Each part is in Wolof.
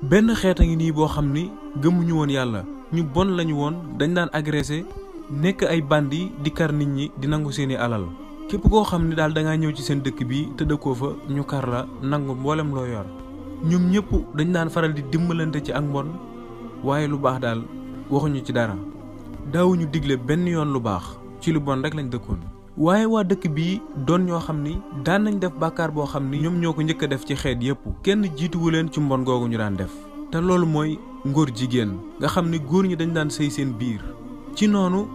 benn xeet a ngi nii boo xam ni gëmuñu woon yàlla ñu bon lañu woon dañ daan agressé nekk ay bandi di kar nit ñi di nangu seeni alal képp koo xam ni daal da ngaa ñëw ci seen dëkk bi te dëkkoo fa ñu kar la nangu mboolem loo yor ñoom ñëpp dañ daan faral di dimbalante ci ak mbon waaye lu baax daal waxuñu ci dara daawuñu digle benn yoon lu baax ci lu bon rek lañ dëkkoon. waaye waa dëkk bii doon ñoo xam ni daan nañ def bàkkaar boo xam ni ñoom ñoo ko njëkk a def ci xeet yépp kenn jiituwu leen ci mbon googu ñu daan def te loolu mooy ngóor jigéen nga xam ni góor ñi dañ daan sëy seen biir. ci noonu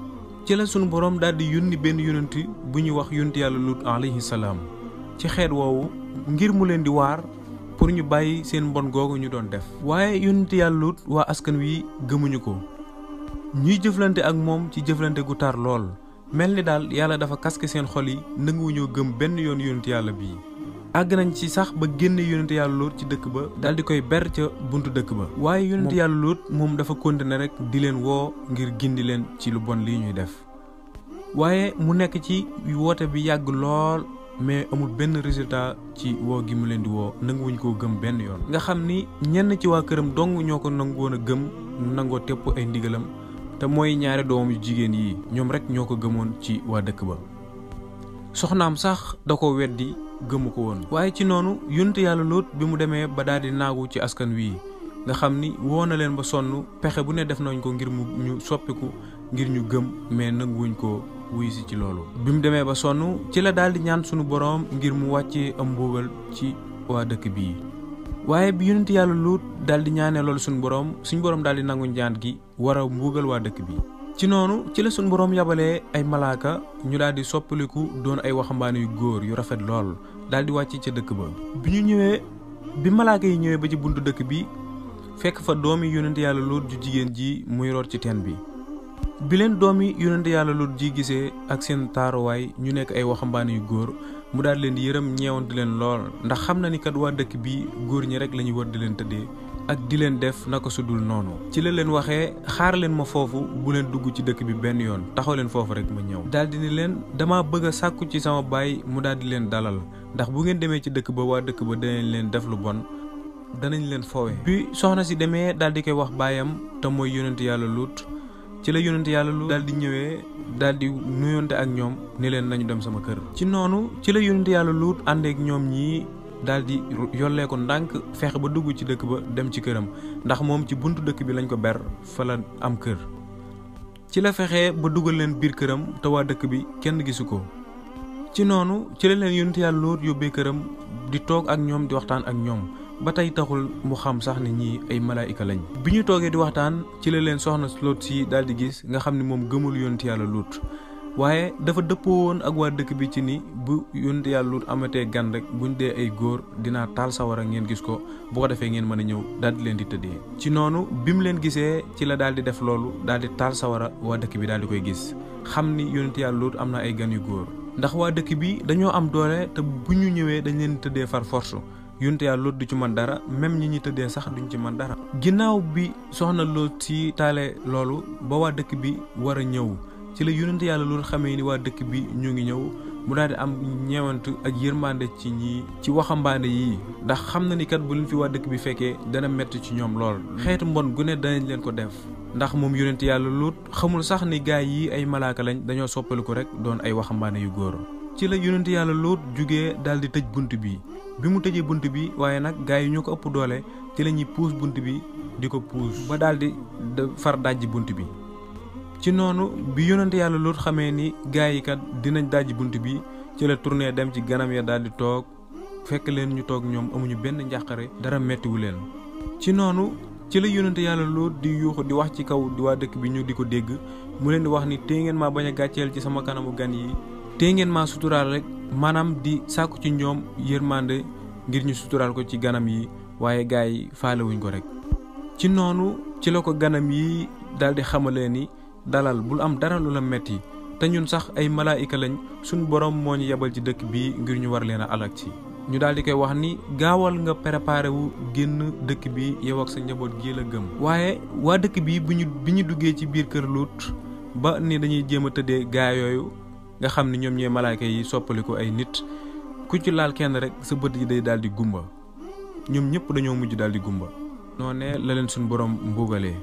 ci la sunu boroom daal di yónni benn yonent bu ñuy wax yonent yàlla Lut alayhi salaam ci xeet woowu ngir mu leen di waar pour ñu bàyyi seen mbon googu ñu doon def. waaye yonent yàlla Lut waa askan wi gëmuñu ko ñuy jëflante ak moom ci jëflante gu tar lool. mel ni daal yàlla dafa kaske seen xol yi nanguwuñoo gëm benn yoon yonent yàlla bii àgg nañ ci sax ba génne yonent yàlla Luut ci dëkk ba daal di koy ber ca buntu dëkk ba. waaye yonent yàlla Luut moom dafa continuer rek di leen woo ngir gindi leen ci lu bon lii ñuy def waaye mu nekk ci woote bi yàgg lool mais amul benn résultat ci woo gi mu leen di woo nanguwuñ koo gëm benn yoon. nga xam ni ñenn ci waa këram dong ñoo ko nangoon a gëm nangoo tepp ay ndigalam. te mooy ñaari doomam yu jigéen yi ñoom rek ñoo ko gëmoon ci waa dëkk ba soxnaam sax da ko weddi gëmu ko woon. waaye ci noonu yonent yàlla Luut bi mu demee ba daal di naagu ci askan wi nga xam ni woo na leen ba sonn pexe bu ne def nañ ko ngir ñu soppiku ngir ñu gëm mais nanguwuñ ko wuy si ci loolu. bi mu demee ba sonn ci la daal di ñaan sunu boroom ngir mu wàccee am mbugal ci waa dëkk bii. waaye bi yonent yàlla Luut daal di ñaanee loolu suñu boroom daal di nangu ñaan gi war a mbuugal waa dëkk bi. ci noonu ci la suñu boroom yabalee ay malaaka ñu daal di soppaliku doon ay waxambaane yu góor yu rafet lool daal di wàcc ca dëkk ba. bi malaaka yi ñëwee ba ci buntu dëkk bi fekk fa doomi yonent yàlla Luut ju jigéen ji muy root ci teen bi. bi leen doomi yonent yàlla Luut ji gisee ak seen taaruwaay ñu nekk ay waxambaane yu góor mu daal leen di yërëm ñeewantu leen lool ndax xam na ni kat waa dëkk bi góor ñi rek la ñuy war di leen tëddee ak di leen def naka su dul noonu. ci la leen waxee xaar leen ma foofu bu leen dugg ci dëkk bi benn yoon taxaw leen foofu rek ma ñëw. daal di ni leen dama bëgg a sàkku ci sama baay mu daal di leen dalal ndax bu ngeen demee ci dëkk ba waa dëkk ba danañ leen def lu bon danañ leen foowee. bi soxna si demee daal di koy wax baayam te mooy yonent yàlla Luut ci la yonent yàlla Luut daal di ñëwee daal di nuyonte ak ñoom ni leen nañu dem sama kër. ci noonu ci la yonent yàlla Luut àndeek ñoom ñii daal di yollee ko ndànk fexe ba dugg ci dëkk ba dem ci këram ndax moom ci buntu dëkk bi lañ ko ber fa la am kër. ci la fexe ba dugal leen biir këram te waa dëkk bi kenn gisu ko. ci noonu ci la leen yonent yàlla Luut yóbbee këram di toog ak ñoom di waxtaan ak ñoom ba tey taxul mu xam sax ne ñii ay malaayika lañ. bi ñu toogee di waxtaan ci la leen soxna Luut si daal di gis nga xam ne moom gëmul yonent yàlla Luut waaye dafa dëppoo woon ak waa dëkk bi ci ni bu yonent yàlla Luut amatee gan rek buñ dee ay góor dinaa taal sawara ngeen gis ko bu ko defee ngeen mën a ñëw daal di leen di tëddee. ci noonu bi mu leen gisee ci la daal di def loolu daal di taal sawara waa dëkk bi daal di koy gis xam ni yonent yàlla Luut am na ay gan yu góor ndax waa dëkk bi dañoo am doole te bu ñu ñëwee dañ leen tëddee far force yonent yàlla Luut du ci mën dara même ñi tëddee sax duñ ci mën dara. ginnaaw bi soxna Luut si taale loolu ba waa dëkk bi war a ñëw ci la yonent yàlla Luut xamee ni waa dëkk bi ñu ngi ñëw mu daal di am ñeewant ak yërmande ci ñii ci waxambaane yii ndax xam na ni kat bu leen fi waa dëkk bi fekkee dana metti ci ñoom lool xeetu mbon gu ne danañ leen ko def ndax moom yonent yàlla Luut xamul sax ni gaay yi ay malaaka lañ dañoo soppaliku rek doon ay waxambaane yu góor. ci la yonent yàlla Luut jugee daal di tëj bunt bi mu tëjee bunt bi waaye nag gaay yi ñoo ko ëpp doole ci la ñuy puus bunt bi di ko puus ba daal di far dajji bunt bi. ci noonu bi yonent yàlla Luut xamee ni gaay yi kat dinañ dajji bunt bi ci la tourné dem ci ganam ya daal di toog fekk leen ñu toog ñoom amuñu benn njàqare dara mettiwu leen. ci noonu ci la yonent yàlla Luut di yuuxu di wax ci kaw di waa dëkk bi ñu di ko dégg mu leen di wax ni tee ngeen maa bañ a gàcceel ci sama kanamu gan yi tee ngeen maa suturaal rek maanaam di sàkku ci ñoom yërmande ngir ñu suturaal ko ci ganam yi waaye gaay yi faalewuñ ko rek. ci noonu ci la ko ganam yi daal di xamalee ni dalal bul am dara lu la metti te ñun sax ay malaayika lañ suñ borom moo ñu yebal ci dëkk bii ngir ñu war leen a alak ci. ñu daal di koy wax ni gaawal nga préparé wu génn dëkk bi yow ak sa njaboot gi la gëm. waaye waa dëkk bi bi ñu duggee ci biir kër Luut ba ni dañuy jéem a tëddee gaa yooyu nga xam ne ñoom ñooy malaayika yi soppaliku ay nit ku ci laal kenn rek sa bët yi day daal di gumba ñoom ñëpp dañoo mujj daal di gumba. noonee la leen suñu borom mbugalee.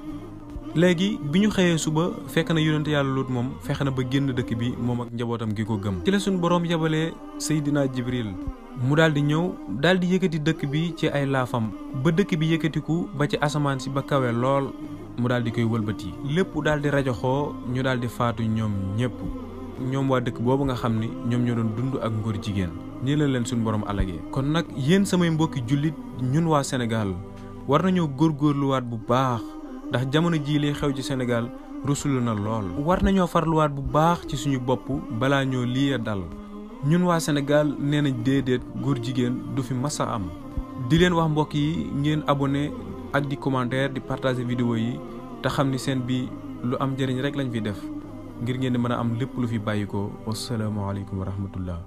léegi bi ñu xëyee suba fekk na yonent yàlla Luut moom fexe na ba génn dëkk bi moom ak njabootam gi ko gëm. ci la suñu borom yabalee Seydina Jibril mu daal di ñëw daal di yëkkati dëkk bi ci ay laafam ba dëkk bi yëkkatiku ba ci asamaan si ba kawe lool mu daal di koy wëlbati lépp daal di rajoxoo ñu daal di faatu ñoom ñëpp ñoom waa dëkk boobu nga xam ni ñoom ñoo doon dund ak ngóor jigéen nii la leen suñu borom alagee. kon nag yéen samay mbokki jullit ñun waa Sénégal war nañoo góorgóorluwaat bu baax ndax jamono jii li xew ci Sénégal rusulu na lool. war nañoo farluwaat bu baax ci suñu bopp balaa ñoo lii dal ñun waa Sénégal nee nañ déedéet góor jigéen du fi masa am. di leen wax mbokk yi ngeen abonné ak di commentaire di partager vidéo yi te xam ni seen bi lu am njëriñ rek lañ fi def ngir ngeen di mën a am lépp lu fi bàyyikoo. wasalaamaaleykum wa rahmatullah.